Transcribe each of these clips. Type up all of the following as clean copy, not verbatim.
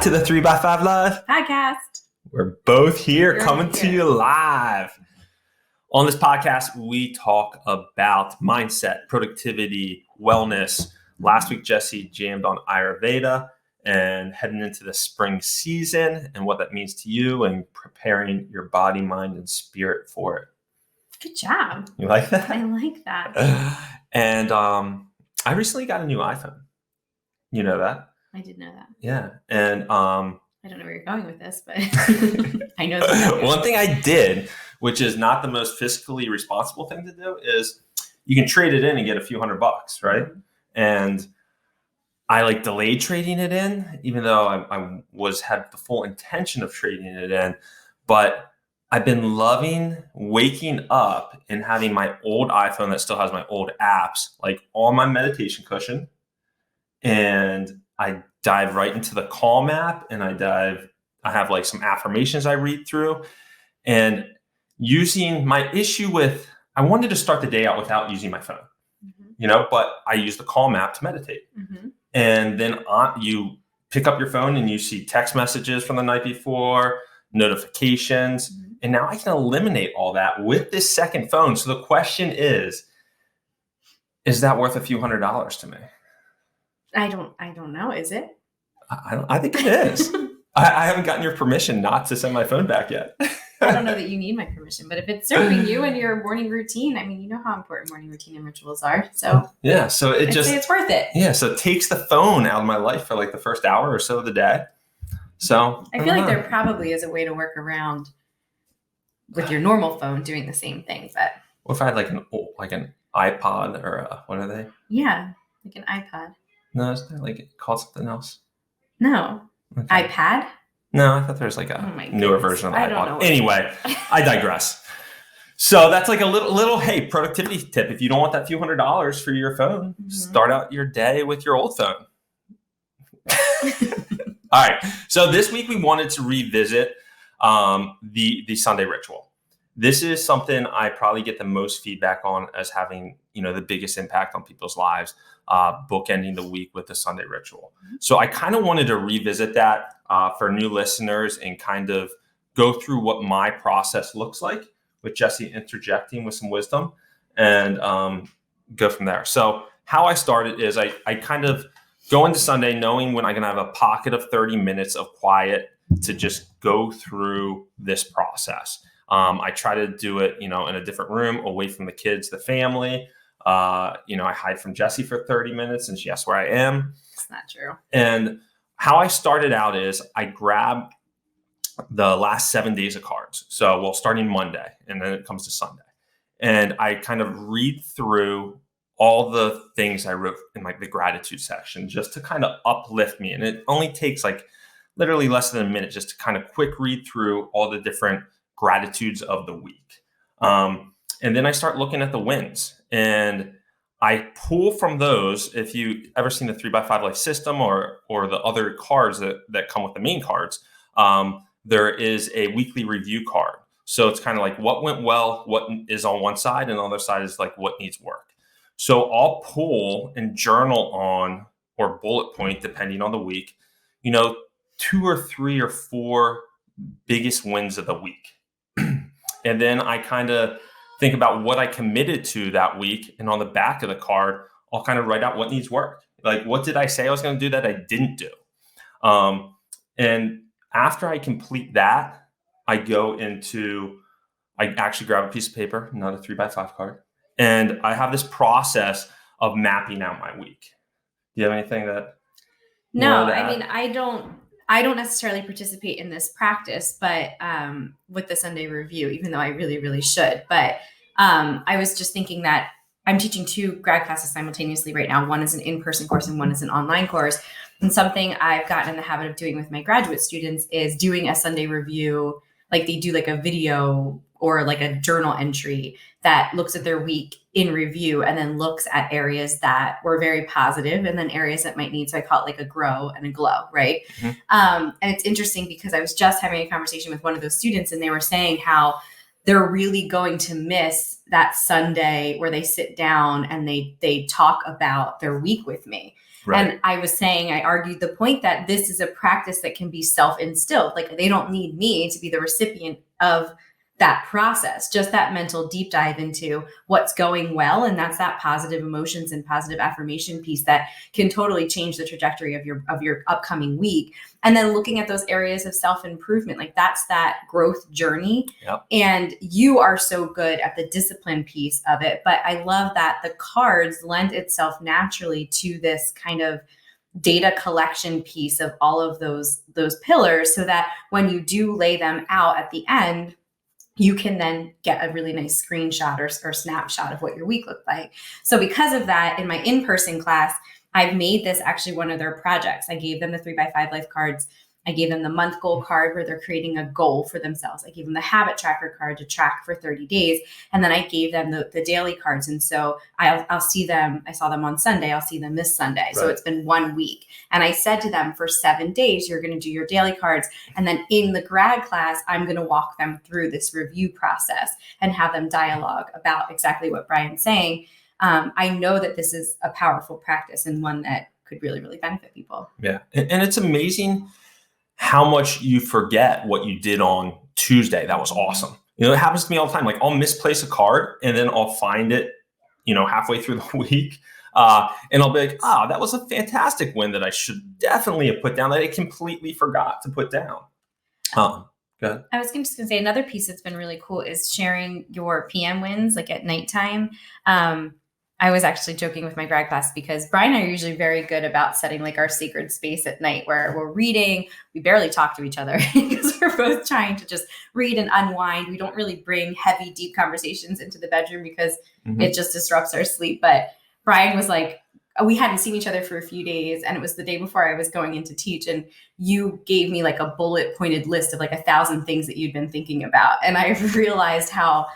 back to the 3x5 Live podcast. We're both here coming to you live. On this podcast, we talk about mindset, productivity, wellness. Last week, Jessie jammed on Ayurveda and heading into the spring season and what that means to you and preparing your body, mind, and spirit for it. Good job. You like that? I like that. And I recently got a new iPhone. You know that? I did know that. Yeah. And I don't know where you're going with this, but I know that. One thing I did, which is not the most fiscally responsible thing to do, is you can trade it in and get a few $100, right? And I delayed trading it in, even though I had the full intention of trading it in. But I've been loving waking up and having my old iPhone that still has my old apps, on my meditation cushion. And I dive right into the Calm app and I have some affirmations I read through, and using my issue with, I wanted to start the day out without using my phone, but I use the Calm app to meditate. And then you pick up your phone and you see text messages from the night before, notifications, and now I can eliminate all that with this second phone. So the question is that worth a few $100 to me? I don't know. Is it? I think it is. I haven't gotten your permission not to send my phone back yet. I don't know that you need my permission, but if it's serving you and your morning routine, you know how important morning routine and rituals are. So yeah, so I'd say it's worth it. Yeah, so it takes the phone out of my life for the first hour or so of the day. So I feel like there probably is a way to work around with your normal phone doing the same thing, but what if I had an iPod or what are they? Yeah, like an iPod. No, is there called something else? No. Okay. iPad? No, I thought there was newer version of the iPod. Anyway, I digress. So that's a little hey, productivity tip. If you don't want that few $100 for your phone, start out your day with your old phone. All right. So this week we wanted to revisit the Sunday ritual. This is something I probably get the most feedback on as having, the biggest impact on people's lives, bookending the week with the Sunday ritual. So I kind of wanted to revisit that for new listeners and kind of go through what my process looks like, with Jessie interjecting with some wisdom, and go from there. So how I started is I kind of go into Sunday knowing when I'm going to have a pocket of 30 minutes of quiet to just go through this process. I try to do it, in a different room, away from the kids, the family. I hide from Jessie for 30 minutes and she asks where I am. It's not true. And how I started out is I grabbed the last 7 days of cards. So, starting Monday, and then it comes to Sunday. And I kind of read through all the things I wrote in the gratitude section just to kind of uplift me. And it only takes literally less than a minute just to kind of quick read through all the different gratitudes of the week. And then I start looking at the wins, and I pull from those. If you ever seen the 3x5 Life system or the other cards that come with the main cards, there is a weekly review card. So it's kind of what went well, what is on one side, and on the other side is what needs work. So I'll pull and journal on, or bullet point, depending on the week, 2 or 3 or 4 biggest wins of the week. And then I kind of think about what I committed to that week. And on the back of the card, I'll kind of write out what needs work. What did I say I was going to do that I didn't do? And after I complete that, I actually grab a piece of paper, not a 3x5 card. And I have this process of mapping out my week. Do you have anything that? No, I don't necessarily participate in this practice, but with the Sunday review, even though I really, really should. But I was just thinking that I'm teaching 2 grad classes simultaneously right now. One is an in-person course and one is an online course. And something I've gotten in the habit of doing with my graduate students is doing a Sunday review. They do a video or a journal entry that looks at their week in review and then looks at areas that were very positive and then areas that might need, so I call it a grow and a glow, right? And it's interesting because I was just having a conversation with one of those students and they were saying how they're really going to miss that Sunday where they sit down and they talk about their week with me. Right. And I argued the point that this is a practice that can be self-instilled. Like, they don't need me to be the recipient of that process, just that mental deep dive into what's going well. And that's that positive emotions and positive affirmation piece that can totally change the trajectory of your upcoming week. And then looking at those areas of self-improvement, like that's that growth journey. Yep. And you are so good at the discipline piece of it. But I love that the cards lend itself naturally to this kind of data collection piece of all of those pillars, so that when you do lay them out at the end, you can then get a really nice screenshot or snapshot of what your week looked like. So because of that, in my in-person class, I've made this actually one of their projects. I gave them the 3x5 life cards. I gave them the month goal card where they're creating a goal for themselves. I gave them the habit tracker card to track for 30 days. And then I gave them the daily cards. And so I'll see them. I saw them on Sunday. I'll see them this Sunday. Right. So it's been 1 week. And I said to them, for 7 days, you're going to do your daily cards. And then in the grad class, I'm going to walk them through this review process and have them dialogue about exactly what Bryan's saying. I know that this is a powerful practice and one that could really, really benefit people. Yeah. And it's amazing how much you forget what you did on Tuesday. That was awesome. You know, it happens to me all the time. Like, I'll misplace a card and then I'll find it, you know, halfway through the week. And I'll be like, that was a fantastic win that I should definitely have put down that I completely forgot to put down. Go ahead. I was just going to say, another piece that's been really cool is sharing your PM wins, like at nighttime. I was actually joking with my grad class because Bryan and I are usually very good about setting like our sacred space at night where we're reading. We barely talk to each other because we're both trying to just read and unwind. We don't really bring heavy, deep conversations into the bedroom because it just disrupts our sleep. But Bryan was like, we hadn't seen each other for a few days, and it was the day before I was going in to teach, and you gave me like a bullet pointed list of like 1,000 things that you'd been thinking about. And I realized how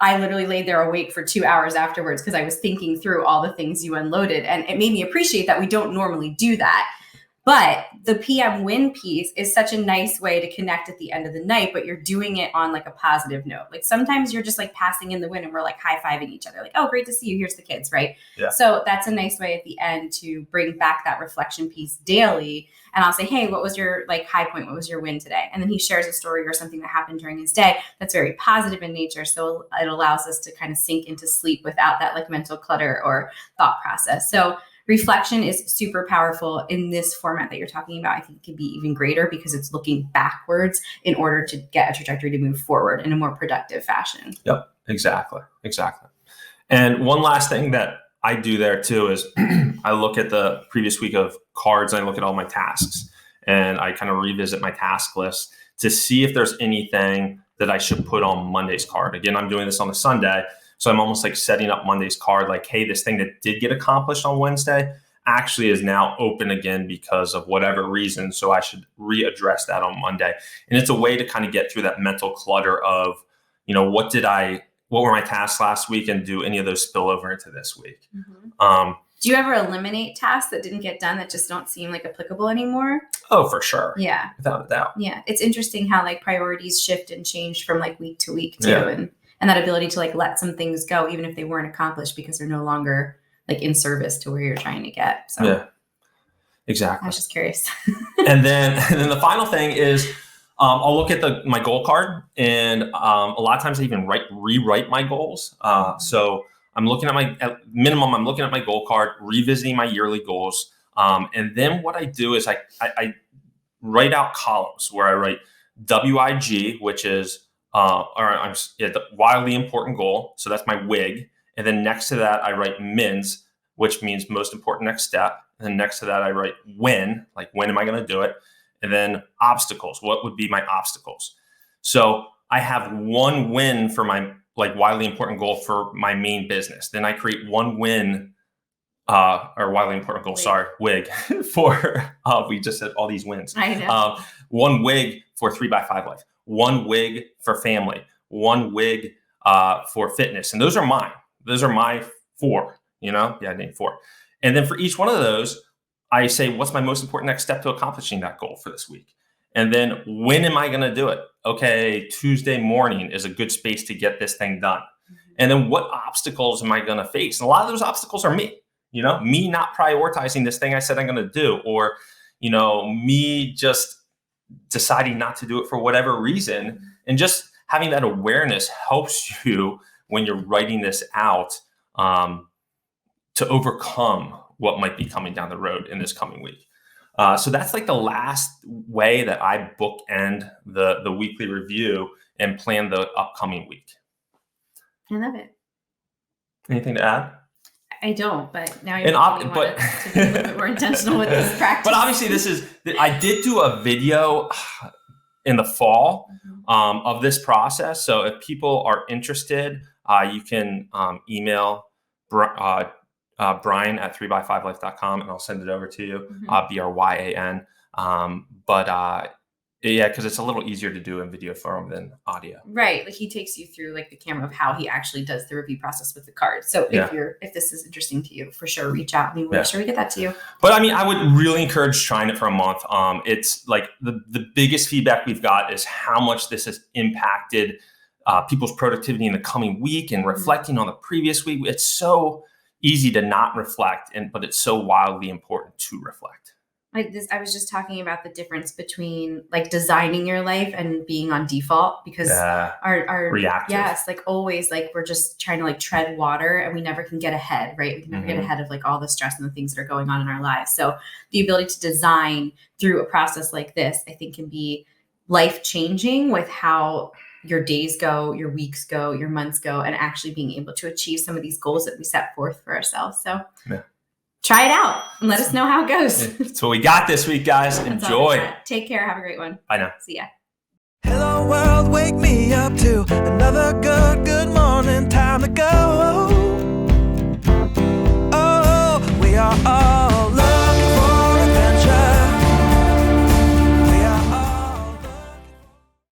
I literally laid there awake for 2 hours afterwards because I was thinking through all the things you unloaded. And it made me appreciate that we don't normally do that. But the PM win piece is such a nice way to connect at the end of the night, but you're doing it on like a positive note. Like, sometimes you're just like passing in the win and we're like high-fiving each other. Like, oh, great to see you. Here's the kids, right? Yeah. So that's a nice way at the end to bring back that reflection piece daily. And I'll say, hey, what was your like high point? What was your win today? And then he shares a story or something that happened during his day that's very positive in nature. So it allows us to kind of sink into sleep without that like mental clutter or thought process. So reflection is super powerful in this format that you're talking about. I think it can be even greater because it's looking backwards in order to get a trajectory to move forward in a more productive fashion. Yep, exactly. And one last thing that I do there too is I look at the previous week of cards and I look at all my tasks and I kind of revisit my task list to see if there's anything that I should put on Monday's card. Again, I'm doing this on a Sunday. So I'm almost like setting up Monday's card, like, hey, this thing that did get accomplished on Wednesday actually is now open again because of whatever reason. So I should readdress that on Monday. And it's a way to kind of get through that mental clutter of, you know, what were my tasks last week, and do any of those spill over into this week? Do you ever eliminate tasks that didn't get done that just don't seem like applicable anymore? Oh, for sure. Yeah. Without a doubt. Yeah. It's interesting how like priorities shift and change from like week to week too. Yeah. And that ability to like let some things go, even if they weren't accomplished, because they're no longer like in service to where you're trying to get. So yeah, exactly. I was just curious. and then the final thing is I'll look at my goal card, and a lot of times I even rewrite my goals. So I'm looking at minimum, I'm looking at my goal card, revisiting my yearly goals. And then what I do is I write out columns where I write WIG, which is the wildly important goal. So that's my WIG. And then next to that, I write MINS, which means most important next step. And then next to that, I write when, like, when am I going to do it? And then obstacles. What would be my obstacles? So I have one win for my like wildly important goal for my main business. Then I create one win or wildly important goal, WIG for, we just said all these wins. I know. One WIG for 3x5 life, one WIG for family, one WIG for fitness. And those are mine. Those are my 4, I named 4. And then for each one of those, I say, what's my most important next step to accomplishing that goal for this week? And then when am I going to do it? okay, Tuesday morning is a good space to get this thing done. And then what obstacles am I going to face? And a lot of those obstacles are me, me not prioritizing this thing I said I'm going to do, or, me just deciding not to do it for whatever reason. And just having that awareness helps you when you're writing this out to overcome what might be coming down the road in this coming week. So that's like the last way that I bookend the weekly review and plan the upcoming week. I love it. Anything to add? I don't, but now you're to be a little bit more intentional with this practice. But obviously I did do a video in the fall of this process. So if people are interested, you can email Bryan at 3by5life.com and I'll send it over to you, Bryan. Yeah, because it's a little easier to do in video form than audio. Right. Like he takes you through like the camera of how he actually does the review process with the cards. So if this is interesting to you, for sure, reach out. We'll make sure we get that to you. But I would really encourage trying it for a month. It's like the biggest feedback we've got is how much this has impacted people's productivity in the coming week and reflecting on the previous week. It's so easy to not reflect, but it's so wildly important to reflect. I was just talking about the difference between like designing your life and being on default, because our reactive. Yes, like always, like we're just trying to like tread water and we never can get ahead, right? We can never get ahead of like all the stress and the things that are going on in our lives. So the ability to design through a process like this, I think, can be life-changing with how your days go, your weeks go, your months go, and actually being able to achieve some of these goals that we set forth for ourselves. So try it out and let us know how it goes. That's what we got this week, guys. Enjoy. Take care. Have a great one. Bye now. See ya. Hello world, wake me up to another good morning.